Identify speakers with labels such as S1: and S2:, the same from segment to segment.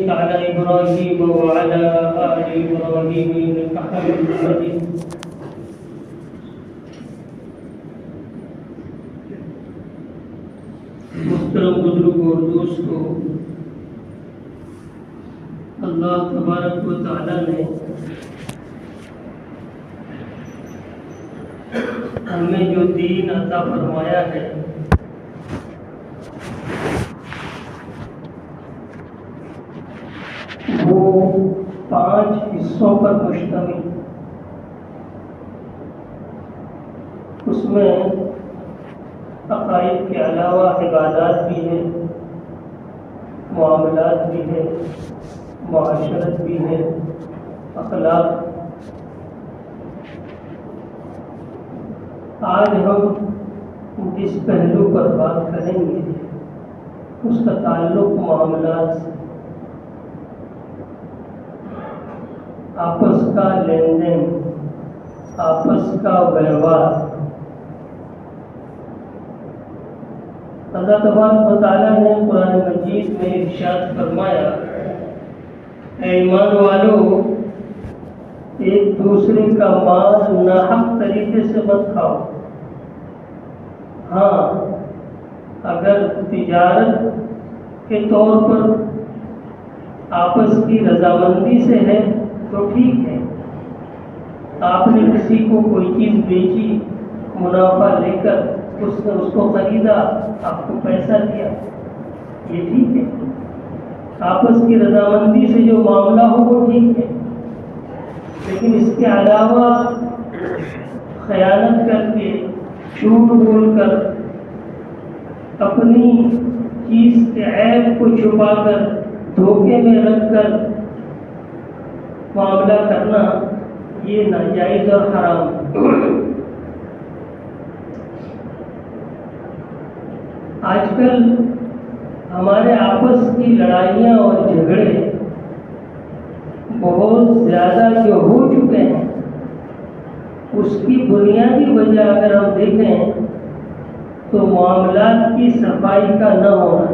S1: صليت على إبراهيم وعلى آل إبراهيم إنك حميد مجيد. محترم بزرگ اور دوستو، اللہ تبارک و تعالیٰ نے ہمیں جو دین عطا فرمایا ہے وہ 5 حصوں پر مشتمل. اس میں عقائد کے علاوہ عبادات بھی ہے، معاملات بھی ہے، معاشرت بھی ہے، اخلاق. آج ہم جس پہلو پر بات کریں گے اس کا تعلق معاملات سے، آپس کا لین دین، آپس کا ویوہار. اللہ تبارک و تعالیٰ نے قرآن مجید میں ارشاد فرمایا، اے ایمان والو، ایک دوسرے کا مال ناحق طریقے سے مت کھاؤ. ہاں، اگر تجارت کے طور پر آپس کی رضامندی سے ہے تو ٹھیک ہے. آپ نے کسی کو کوئی چیز بیچی، منافع لے کر اس نے اس کو خریدا، آپ کو پیسہ دیا، یہ ٹھیک ہے. آپس کی رضامندی سے جو معاملہ ہو وہ ٹھیک ہے. لیکن اس کے علاوہ خیانت کر کے، جھوٹ بول کر، اپنی چیز کے عیب کو چھپا کر، دھوکے میں رکھ کر معاملہ کرنا، یہ ناجائز اور حرام ہے. آج کل ہمارے آپس کی لڑائیاں اور جھگڑے بہت زیادہ جو ہو چکے ہیں، اس کی بنیادی وجہ اگر ہم دیکھیں تو معاملات کی صفائی کا نہ ہونا.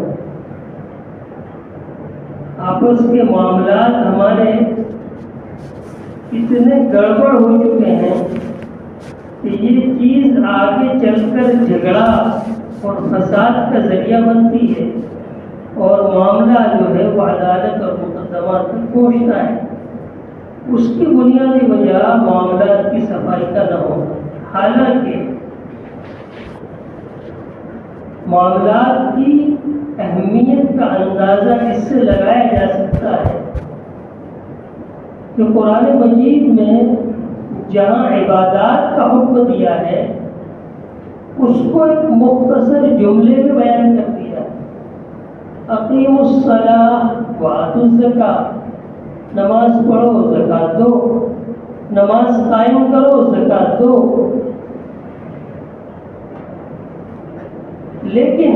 S1: آپس کے معاملات ہمارے اتنے گڑبڑ ہو چکے ہیں کہ یہ چیز آگے چل کر جھگڑا اور فساد کا ذریعہ بنتی ہے، اور معاملہ جو ہے وہ عدالت اور مقدمات تک پہنچتا ہے. اس کی بنیادی وجہ معاملات کی صفائی کا نہ ہونا. حالانکہ معاملات کی اہمیت کا اندازہ اس سے لگایا جا سکتا ہے کہ قرآن مجید میں جہاں عبادات کا حکم دیا ہے اس کو ایک مختصر جملے میں بیان کر دیا. اقیموا الصلاۃ وآتوا الزکاۃ، نماز پڑھو، زکات دو، نماز قائم کرو، زکات دو. لیکن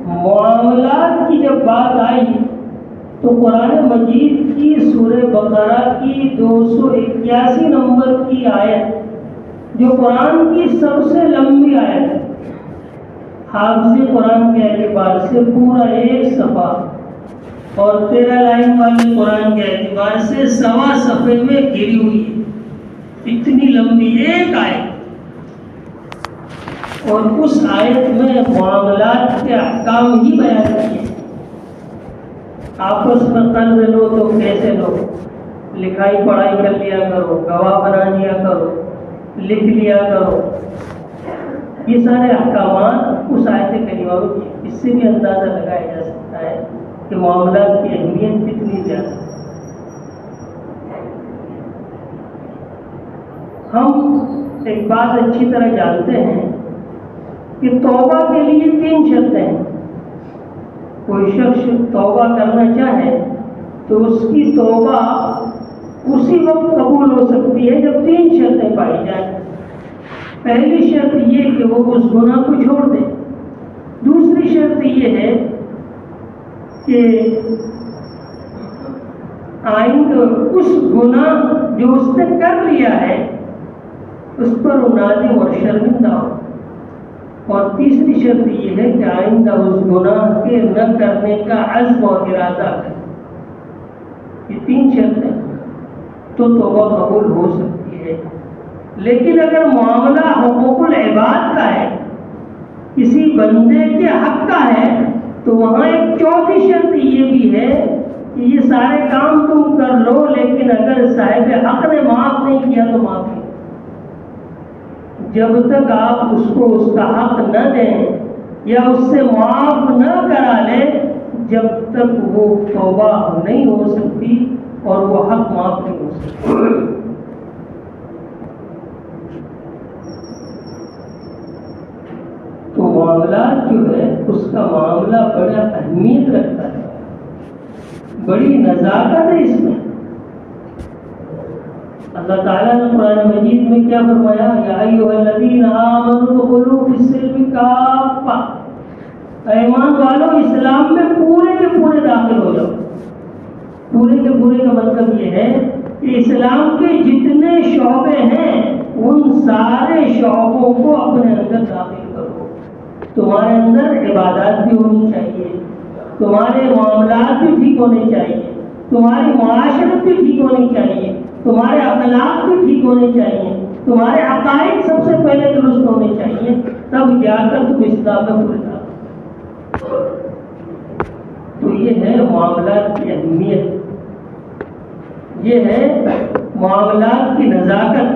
S1: معاملات کی جب بات آئی تو قرآن مجید کی سورہ بقرہ کی 281 نمبر کی آیت، جو قرآن کی سب سے لمبی آیت ہے، حافظ قرآن کے اعتبار سے پورا 1 صفحہ اور 13 لائن والی قرآن کے اعتبار سے 1.25 صفحے میں گھری ہوئی ہے. اتنی لمبی ایک آیت، اور اس آیت میں معاملات کے احکام ہی بیان کیے. آپس میں قرض لو تو کیسے لو، لکھائی پڑھائی کر لیا کرو، گواہ بنا لیا کرو، لکھ لیا کرو. یہ سارے احکامات اس آیت کریمہ میں کیے. اس سے بھی اندازہ لگایا جا سکتا ہے کہ معاملات کی اہمیت کتنی زیادہ. ہم ایک بات اچھی طرح جانتے ہیں کہ توبہ کے لیے 3 شرطیں ہیں. کوئی شخص توبہ کرنا چاہے تو اس کی توبہ اسی وقت قبول ہو سکتی ہے جب 3 شرطیں پائی جائیں. پہلی شرط یہ کہ وہ اس گناہ کو چھوڑ دے. دوسری شرط یہ ہے کہ آئندہ اس گناہ جو اس نے کر لیا ہے اس پر وہ نادم اور شرمندہ ہو. اور تیسری شرط یہ ہے کہ آئندہ اس گناہ کے نہ کرنے کا عزم اور ارادہ کرے. یہ 3 شرطیں تو توبہ قبول ہو سکتی ہے. لیکن اگر معاملہ حقوق العباد کا ہے، کسی بندے کے حق کا ہے، تو وہاں ایک چوتھی شرط یہ بھی ہے کہ یہ سارے کام تم کر لو، لیکن اگر صاحب حق نے معاف نہیں کیا تو معافی. جب تک آپ اس کو اس کا حق نہ دیں یا اس سے معاف نہ کرا لیں، جب تک وہ توبہ نہیں ہو سکتی اور وہ حق معاف نہیں ہو سکتا. تو معاملات جو ہے اس کا معاملہ بڑا اہمیت رکھتا ہے، بڑی نزاکت ہے اس میں. اللہ تعالیٰ نے قرآن مجید میں کیا فرمایا؟ یا ایھا الذین آمنوا ادخلوا فی السلم کافہ، ایمان والو اسلام میں پورے کے پورے داخل ہو جاؤ. پورے کے پورے کا مطلب یہ ہے کہ اسلام کے جتنے شعبے ہیں ان سارے شعبوں کو اپنے اندر داخل کرو. تمہارے اندر عبادات بھی ہونی چاہیے، تمہارے معاملات بھی ٹھیک ہونے چاہیے، تمہاری معاشرت بھی ٹھیک ہونی چاہیے، تمہارے اخلاق بھی ٹھیک ہونے چاہیے، تمہارے عقائد سب سے پہلے درست ہونے چاہیے، تب جا کر تم اسلام میں پورے جاؤ. تو یہ ہے معاملات کی اہمیت، یہ ہے معاملات کی نزاکت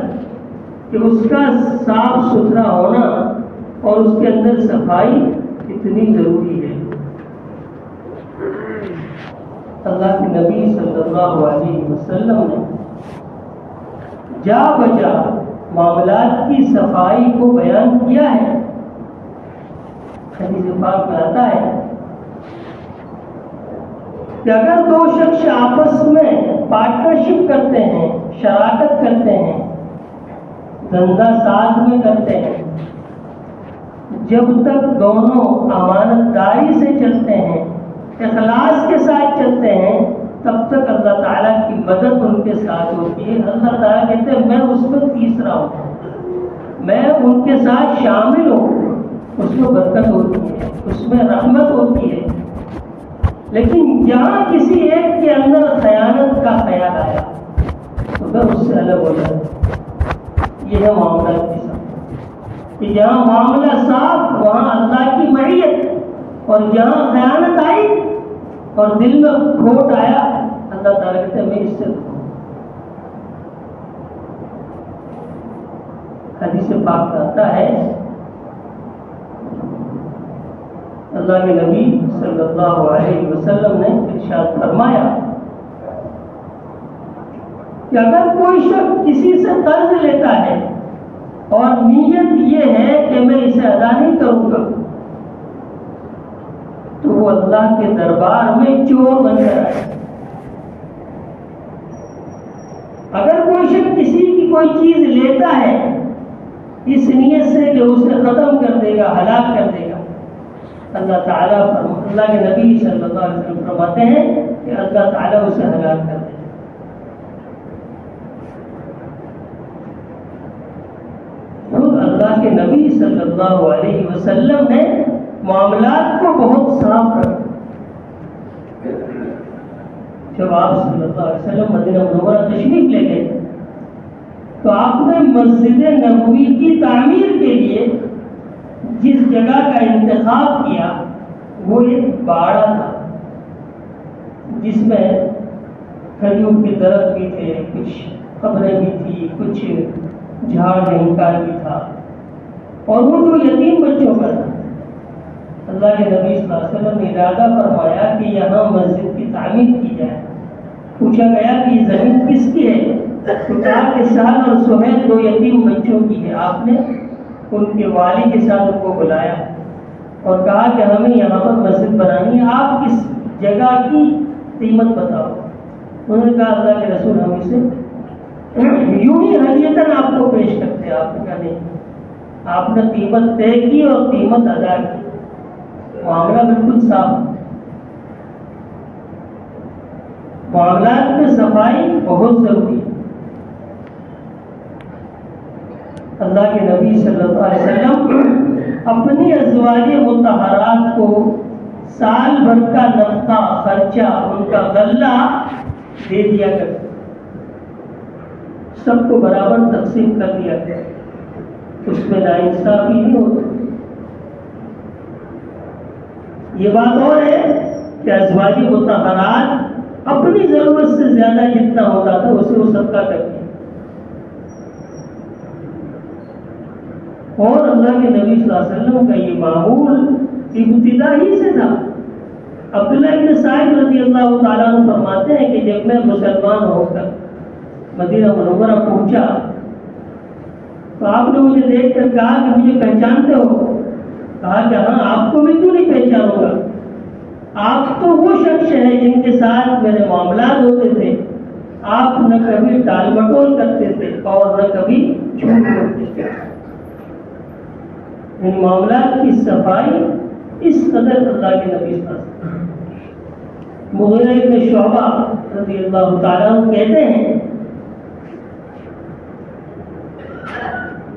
S1: کہ اس کا صاف ستھرا ہونا اور اس کے اندر صفائی اتنی ضروری ہے. اللہ کے نبی صلی اللہ علیہ وسلم نے جا بجا معاملات کی صفائی کو بیان کیا ہے. حدیث پاک میں آتا ہے کہ اگر 2 شخص آپس میں پارٹنرشپ کرتے ہیں، شراکت کرتے ہیں، دھندا ساتھ میں کرتے ہیں، جب تک دونوں امانت داری سے چلتے ہیں، اخلاص کے ساتھ چلتے ہیں، تب تک اللہ تعالیٰ کی مدد ان کے ساتھ ہوتی ہے. اللہ تعالیٰ کہتے ہیں میں اس میں تیسرا ہوں، میں ان کے ساتھ شامل ہوں. اس میں برکت ہوتی ہے، اس میں رحمت ہوتی ہے. لیکن جہاں کسی ایک کے اندر خیانت کا خیال آیا تو پھر اس سے الگ ہو جائے. یہ ہے معاملات کی صفائی کہ جہاں معاملہ صاف وہاں اللہ کی معیت، اور جہاں خیانت آئی اور دل میں کھوٹ آیا اللہ تعالیٰ کہتے ہیں میں اس سے دکھوں. حدیث پاک میں آتا ہے اللہ کے نبی صلی اللہ علیہ وسلم نے ارشاد فرمایا کہ اگر کوئی شخص کسی سے قرض لیتا ہے اور نیت یہ ہے کہ میں اسے ادا نہیں کروں گا، تو وہ اللہ کے دربار میں چور بن کر آئے. اگر کوئی شخص کسی کی کوئی چیز لیتا ہے اس نیت سے کہ اسے ختم کر دے گا، ہلاک کر دے گا، اللہ تعالیٰ اللہ کے نبی صلی اللہ علیہ وسلم فرماتے ہیں کہ اللہ تعالیٰ اسے ہلاک کر دے گا. خود اللہ کے نبی صلی اللہ علیہ وسلم نے معاملات کو بہت صاف رکھا. جب آپ صلی اللہ علیہ وسلم مدینہ منورہ تشریف لے گئے تو آپ نے مسجد نبوی کی تعمیر کے لیے جس جگہ کا انتخاب کیا وہ ایک باڑہ تھا جس میں کھجور کے درخت بھی تھے، کچھ قبریں بھی تھی، کچھ جھاڑ جھنکار بھی تھا، اور وہ جو یتیم بچوں کا تھا. اللہ کے نبی صلی اللہ علیہ وسلم نے ارادہ فرمایا کہ یہاں مسجد کی تعمیر کی جائے. پوچھا گیا کہ یہ زمین کس کی ہے؟ تو کہا کہ سہل اور سہیل 2 یتیم بچوں کی ہے. آپ نے ان کے والد کے ساتھ ان کو بلایا اور کہا کہ ہمیں یہاں پر مسجد بنانی ہے، آپ کس جگہ کی قیمت بتاؤ. انہوں نے کہا اللہ کے رسول ہم اسے یوں ہی ہدیتاً آپ کو پیش کرتے. آپ نے کہا نہیں، آپ نے قیمت طے کی اور قیمت ادا کی. معاملہ بالکل صاف. معاملات میں صفائی بہت ضروری ہے. اللہ کے نبی صلی اللہ علیہ وسلم اپنی ازواج مطہرات کو سال بھر کا نفقہ خرچہ ان کا غلہ دے دیا کرتے، سب کو برابر تقسیم کر دیا گیا، اس میں ناانصافی نہیں ہوتی۔ یہ بات اور ہے کہ ازواج مطہرات اپنی ضرورت سے زیادہ جتنا ہوتا تھا اسے وہ صدقہ کرتی، اور اللہ کے نبی صلی اللہ علیہ وسلم کا یہ معمول ابتدا ہی سے تھا۔ عبداللہ ابن سعید رضی اللہ تعالیٰ عنہ فرماتے ہیں کہ جب میں مسلمان ہو کر مدینہ منورہ پہنچا تو آپ نے مجھے دیکھ کر کہا کہ مجھے پہچانتے ہو؟ کہا کہ ہاں، آپ کو بھی کیوں نہیں پہچانوں گا، آپ تو وہ شخص ہیں جن کے ساتھ میرے معاملات ہوتے تھے، آپ نہ کبھی ٹال مٹول کرتے تھے اور نہ کبھی جھوٹ بولتے تھے۔ ان معاملات کی صفائی اس قدر اللہ کے نبی صلی اللہ علیہ وسلم۔ مغیرہ ابن شعبہ رضی اللہ تعالیٰ عنہ کہتے ہیں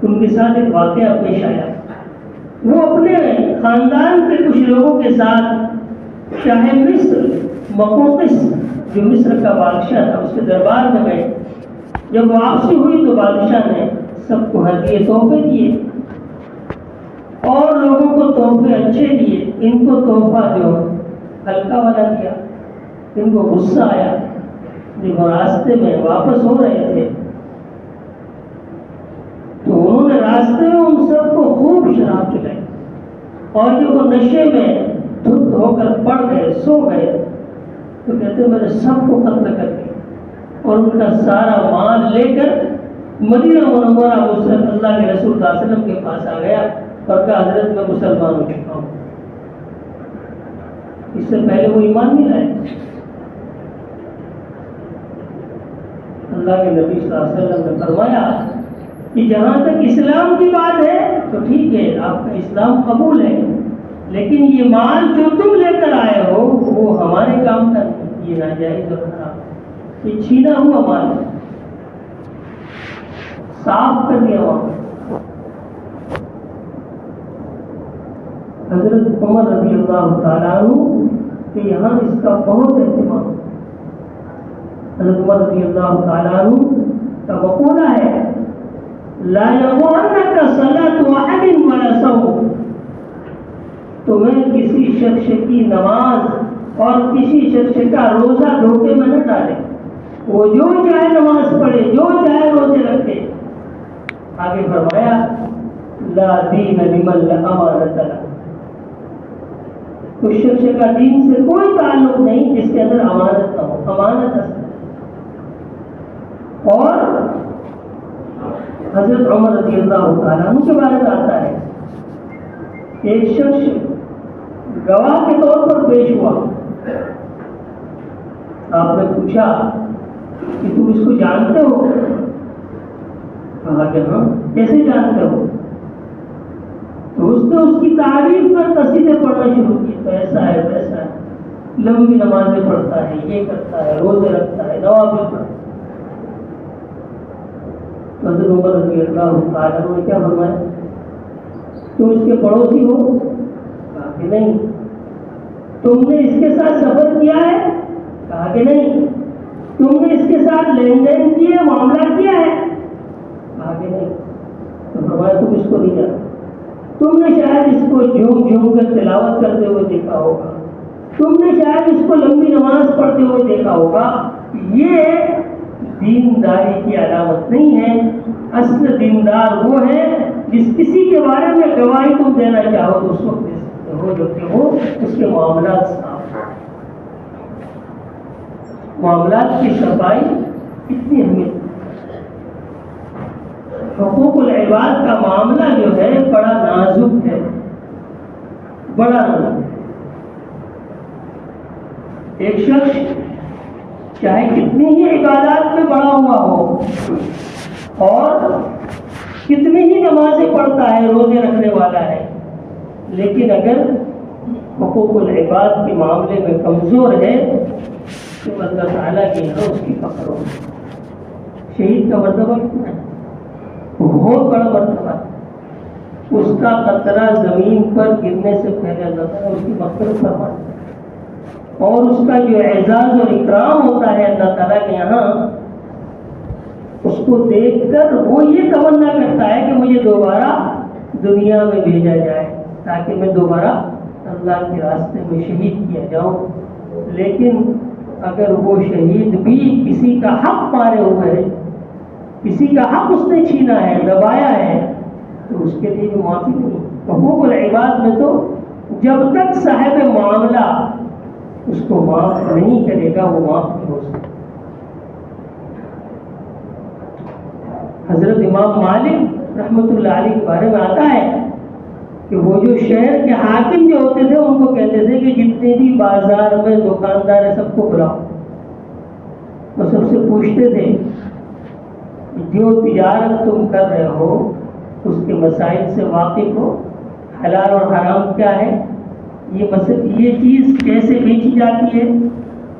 S1: ان کے ساتھ ایک واقعہ پیش آیا، وہ اپنے خاندان کے کچھ لوگوں کے ساتھ شاہ مصر مقوقس جو مصر کا بادشاہ تھا اس کے دربار میں گئے۔ جب واپسی ہوئی تو بادشاہ نے سب کو ہدیے تحفے دیے اور لوگوں کو تحفے اچھے دیے، ان کو تحفہ جو ہلکا والا دیا۔ ان کو غصہ آیا، جب راستے میں واپس ہو رہے تھے تو انہوں نے راستے میں ان سب کو خوب شراب پلائی، اور جب وہ نشے میں دھت ہو کر پڑ گئے، سو گئے، تو کہتے میں نے سب کو قتل کر دیا اور ان کا سارا مال لے کر مدینہ منورہ مسلم اللہ کے رسول صلی اللہ علیہ وسلم کے پاس آ گیا اور کہا حضرت میں مسلمان ہو چکا ہوں۔ اس سے پہلے وہ ایمان نہیں لائے۔ اللہ کے نبی صلی اللہ علیہ وسلم نے فرمایا کہ جہاں تک اسلام کی بات ہے تو ٹھیک ہے، آپ کا اسلام قبول ہے، لیکن یہ مال جو تم لے کر آئے ہو وہ ہمارے کام کا نہیں، یہ ناجائز اور حرام، یہ چھینا ہوا مال ہے۔ صاف کر دیا وہاں۔ حضرت عمر رضی اللہ تعالیٰ عنہ کہ یہاں اس کا بہت اہتمام۔ حضرت عمر رضی اللہ تعالیٰ عنہ کا مقولہ ہے لا یغرنک صلاۃ احد ولا صوم، تمہیں کسی شخص کی نماز اور کسی شخص کا روزہ دھوکے میں نہ ڈالے، وہ جو چاہے نماز پڑھے، جو چاہے روزے رکھے۔ آگے فرمایا لا دین لمن لا امانۃ لہ، اس شخص کا دین سے کوئی تعلق نہیں جس کے اندر امانت نہ ہو، امانت اصل۔ اور حضرت عمر رضی اللہ تعالیٰ عنہ کے بارے میں آتا ہے ایک شخص گواہ کے طور پر پیش ہوا، آپ نے پوچھا کہ تم اس کو جانتے ہو؟ کہا کہ ہاں۔ کیسے جانتے ہو؟ تو اس نے اس کی تعریف پر قصیدے پڑھنا شروع کی، تو ایسا ہے ویسا ہے، لمبی نمازیں پڑھتا ہے، یہ کرتا ہے، روزے رکھتا ہے، نوافل پڑھتا ہے۔ حضرت عمر رضی اللہ تعالیٰ عنہ نے کیا فرمایا؟ تم اس کے پڑوسی ہو؟ کہا کہ نہیں۔ تم نے اس کے ساتھ سفر کیا ہے؟ کہا کہ نہیں۔ تم نے اس کے ساتھ لین دین کیے، معاملہ کیا ہے؟ کہا کہ نہیں۔ تو فرمایا تم اس کو نہیں جانتے، تم نے شاید اس کو جھوم جھوم کر تلاوت کرتے ہوئے دیکھا ہوگا، تم نے شاید اس کو لمبی نماز پڑھتے ہوئے دیکھا ہوگا، یہ دینداری کی علامت نہیں ہے۔ اصل دیندار وہ ہے جس کسی کے بارے میں گواہی تم دینا چاہو تو اس وقت دے سکتے ہو جو کہ ہو اس کے معاملات صاف ہو۔ معاملات کی صفائی اتنی اہمیت۔ حقوق العباد کا معاملہ جو ہے بڑا نازک ہے، بڑا نازک ہے۔ ایک شخص چاہے کتنی ہی عبادات میں بڑا ہوا ہو اور کتنی ہی نمازیں پڑھتا ہے، روزے رکھنے والا ہے، لیکن اگر حقوق العباد کے معاملے میں کمزور ہے تو اللہ تعالیٰ کے یہاں اس کی فخر ہو۔ شہید کا مرتبہ کتنا ہے؟ بہت بڑا مرتبہ ہے۔ اس کا قطرہ زمین پر گرنے سے پہلے اللہ تعالیٰ اس کی مغفرت فرماتا ہے، اور اس کا جو اعزاز اور اکرام ہوتا ہے اللہ تعالیٰ کے یہاں، اس کو دیکھ کر وہ یہ تمنا کرتا ہے کہ مجھے دوبارہ دنیا میں بھیجا جائے تاکہ میں دوبارہ اللہ کے راستے میں شہید کیا جاؤں۔ لیکن اگر وہ شہید بھی کسی کا حق مارے ہوئے ہے، کسی کا حق اس نے چھینا ہے، دبایا ہے، تو اس کے لیے بھی معافی نہیں۔ حقوق العباد میں تو جب تک صاحب معاملہ اس کو معاف نہیں کرے گا وہ معاف نہیں ہو سکتا۔ حضرت امام مالک رحمۃ اللہ علیہ کے بارے میں آتا ہے کہ وہ جو شہر کے حاکم جو ہوتے تھے ان کو کہتے تھے کہ جتنے بھی بازار میں دکاندار ہیں سب کو بلاؤ، وہ سب سے پوچھتے تھے جو تجارت تم کر رہے ہو اس کے مسائل سے واقف ہو، حلال اور حرام کیا ہے، یہ چیز کیسے بیچی جاتی ہے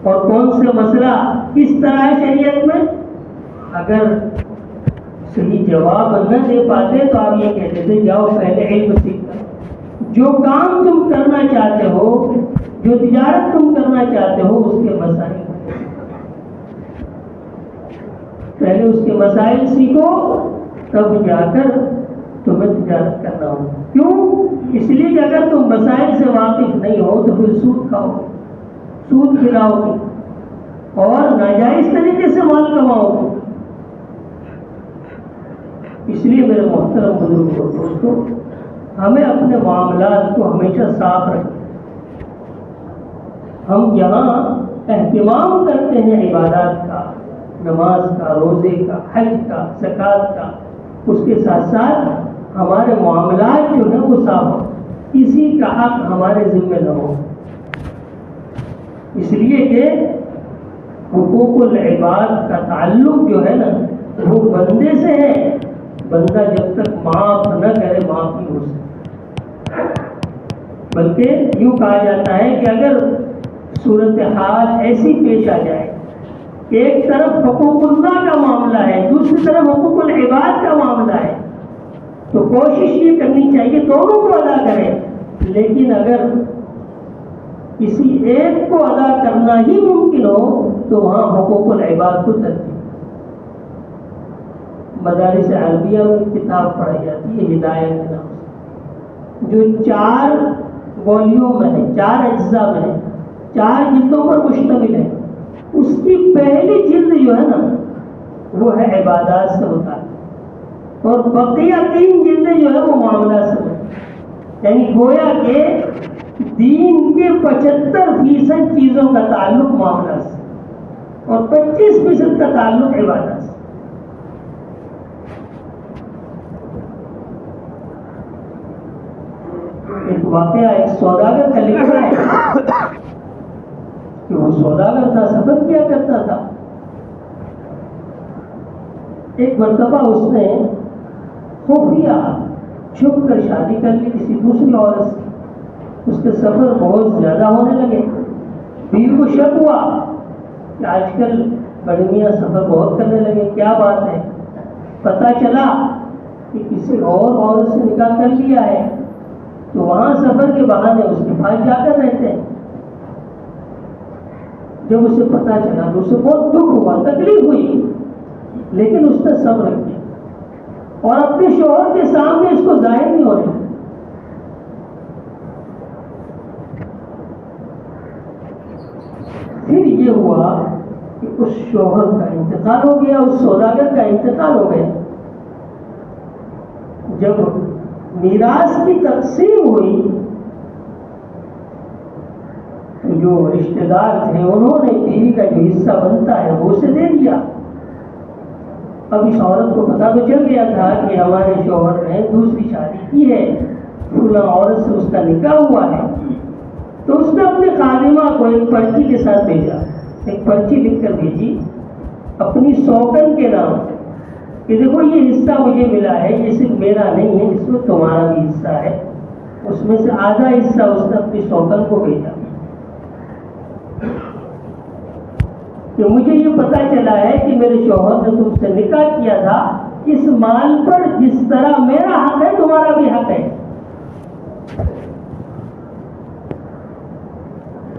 S1: اور کون سے مسئلہ کس طرح ہے شریعت میں۔ اگر صحیح جواب نہ دے پاتے تو آپ یہ کہتے تھے جاؤ پہلے علم سیکھ کر، جو کام تم کرنا چاہتے ہو، جو تجارت تم کرنا چاہتے ہو اس کے مسائل پہلے اس کے مسائل سیکھو، تب جا کر تمہیں تجارت کرنا ہو۔ کیوں؟ اس لیے کہ اگر تم مسائل سے واقف نہیں ہو تو پھر سود کھاؤ، سود کھلاؤ گے اور ناجائز طریقے سے مال کماؤ گے۔ اس لیے میرے محترم بزرگوں اور دوستوں، ہمیں اپنے معاملات کو ہمیشہ صاف رکھیں۔ ہم جہاں اہتمام کرتے ہیں عبادات کا، نماز کا، روزے کا، حج کا، زکوٰۃ کا، اس کے ساتھ ساتھ ہمارے معاملات جو ہیں وہ صاف ہو، کسی کا حق ہمارے ذمہ نہ ہو۔ اس لیے کہ حقوق العباد کا تعلق جو ہے نا وہ بندے سے ہے، بندہ جب تک معاف نہ کرے معاف نہیں ہو سکتا۔ بلکہ یوں کہا جاتا ہے کہ اگر صورتحال ایسی پیش آ جائے کہ ایک طرف حقوق اللہ کا معاملہ ہے، دوسری طرف حقوق العباد کا معاملہ ہے، تو کوشش یہ کرنی چاہیے دونوں کو ادا کریں، لیکن اگر کسی ایک کو ادا کرنا ہی ممکن ہو تو وہاں حقوق العباد کو ترجیح۔ مدارس عربیہ میں کتاب پڑھائی جاتی ہے ہدایت کے نام سے، جو 4 والیوم میں ہے، 4 اجزاء میں ہے، 4 جلدوں پر مشتمل ہے۔ اس کی پہلی جلد جو ہے نا وہ ہے عبادات سے متعلق، اور بقیہ 3 جلدیں جو ہے وہ معاملات سے متعلق، یعنی گویا کہ دین کے 75% چیزوں کا تعلق معاملات سے اور 25% کا تعلق عبادات سے۔ ایک واقعہ ایک سوداگر کا لکھا ہے کہ وہ سوداگر تھا، سفر کیا کرتا تھا۔ ایک مرتبہ اس نے خفیہ چھپ کر شادی کر لی کسی دوسری عورت سے۔ اس کے سفر بہت زیادہ ہونے لگے، بیوی کو شک ہوا کہ آج کل بڑے میاں سفر بہت کرنے لگے، کیا بات ہے؟ پتہ چلا کہ کسی اور عورت سے نکاح کر لیا ہے، تو وہاں سفر کے بہانے اس کے پاس جا کر رہتے ہیں۔ جب اسے پتہ چلا تو اسے بہت دکھ ہوا، تکلیف ہوئی، لیکن اس نے صبر کیا اور اپنے شوہر کے سامنے اس کو ظاہر نہیں ہونے۔ پھر یہ ہوا کہ اس شوہر کا انتقال ہو گیا، اس سوداگر کا انتقال ہو گیا۔ جب میراث کی تقسیم ہوئی تو جو رشتہ دار تھے انہوں نے بیوی کا جو حصہ بنتا ہے وہ اسے دے دیا۔ اب اس عورت کو پتہ تو چل گیا تھا کہ ہمارے شوہر نے دوسری شادی کی ہے، فلاں عورت سے اس کا نکاح ہوا ہے، تو اس نے اپنے خادمہ کو ایک پرچی کے ساتھ بھیجا، ایک پرچی لکھ کر بھیجی اپنی سوکن کے نام کہ دیکھو یہ حصہ مجھے ملا ہے، یہ صرف میرا نہیں ہے، اس میں تمہارا بھی حصہ ہے۔ اس میں سے آدھا حصہ اس نے اپنی سوکن کو بھیجا کہ مجھے یہ پتہ چلا ہے کہ میرے شوہر نے تم سے نکاح کیا تھا اس مال پر جس طرح میرا حق ہے تمہارا بھی حق ہے.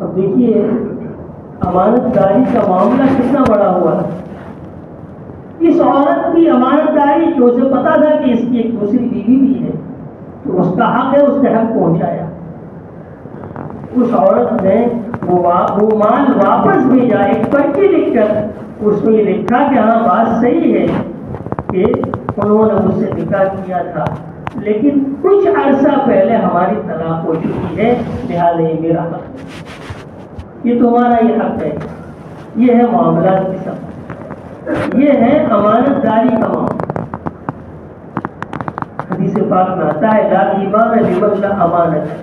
S1: اب دیکھیے امانت داری کا معاملہ کتنا بڑا ہوا ہے. اس عورت کی امانت داری کہ اسے پتا تھا کہ اس کی ایک دوسری بیوی بھی ہے تو اس کا حق ہے, اس نے حق پہنچایا. اس عورت نے وہ مال واپس بھیجا, ایک پرچی لکھ کر اس میں یہ لکھا کہ ہاں بات صحیح ہے کہ انہوں نے مجھ سے نکاح کیا تھا لیکن کچھ عرصہ پہلے ہماری طلاق ہو چکی ہے, لہٰذا یہ میرا حق ہے, یہ تمہارا یہ حق ہے. یہ ہے معاملات کی سمجھ, یہ ہے امانت داری کا معاملہ. حدیث پاک میں آتا ہے لا ایمان لمن لا امانت ہے,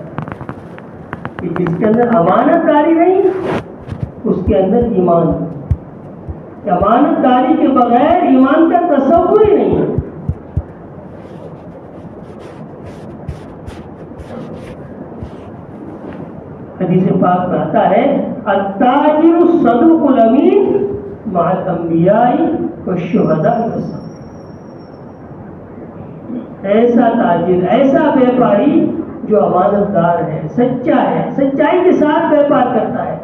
S1: کہ جس کے اندر امانت داری نہیں اس کے اندر ایمان نہیں. امانت داری کے بغیر ایمان کا تصور ہی نہیں ہے. حدیث پاک میں آتا ہے التاجر الصدوق الامین مع الانبیاء والشہداء والصالحین. ایسا تاجر, ایسا بیپاری جو امانت دار ہے, سچا ہے, سچائی کے ساتھ بیپار کرتا ہے,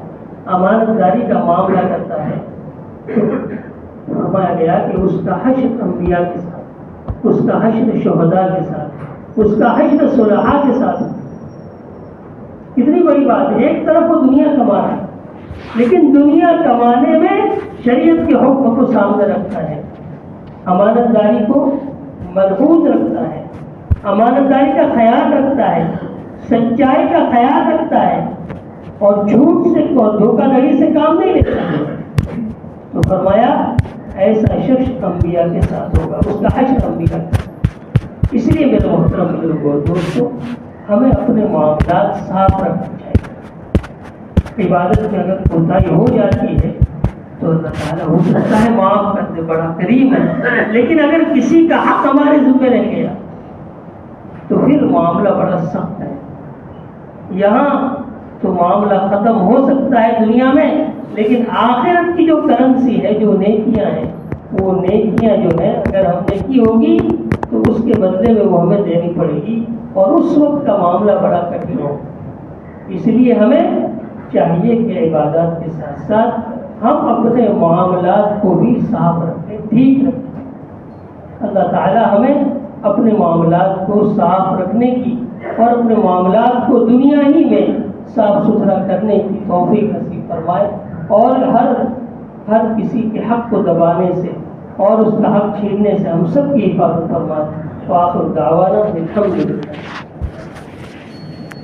S1: امانت داری کا معاملہ کرتا ہے, فرمایا گیا کہ اس کا حشر انبیاء کے ساتھ, اس کا حشر شہداء کے ساتھ, اس کا حشر صلحاء کے ساتھ. کتنی بڑی بات ہے. ایک طرف وہ دنیا کما رہا ہے لیکن دنیا کمانے میں شریعت کے حکم کو سامنے رکھتا ہے, امانت داری کو محفوظ رکھتا ہے, امانت داری کا خیال رکھتا ہے, سچائی کا خیال رکھتا ہے اور جھوٹ سے اور دھوکہ دھڑی سے کام نہیں لیتا ہے. تو فرمایا ایسا شخص انبیاء کے ساتھ ہوگا, اس کا حشر انبیاء کے ساتھ. اس لیے میرے محترم بزرگوں اور دوستوں, ہمیں اپنے معاملات صاف رکھنا چاہیے. عبادت میں اگر کوتاہی ہو جاتی ہے تو اللہ تعالیٰ ہو سکتا ہے معاف کر دے, بڑا کریم ہے, لیکن اگر کسی کا حق ہمارے ذمہ رہ گیا تو پھر معاملہ بڑا سخت ہے. یہاں تو معاملہ ختم ہو سکتا ہے دنیا میں, لیکن آخرت کی جو کرنسی ہے, جو نیکیاں ہیں, وہ نیکیاں جو ہیں اگر ہم نے کی ہوگی تو اس کے بدلے میں وہ ہمیں دینی پڑے گی اور اس وقت کا معاملہ بڑا کٹھن ہو. اس لیے ہمیں چاہیے کہ عبادات کے ساتھ ساتھ ہم اپنے معاملات کو بھی صاف رکھیں, ٹھیک رکھیں. اللہ تعالیٰ ہمیں اپنے معاملات کو صاف رکھنے کی اور اپنے معاملات کو دنیا ہی میں صاف ستھرا کرنے کی توفیق نصیب فرمائے, اور ہر کسی کے حق کو دبانے سے اور اس کا حق چھیننے سے ہم سب کی حفاظت فرمائے. وآخر دعوانا الحمدللہ.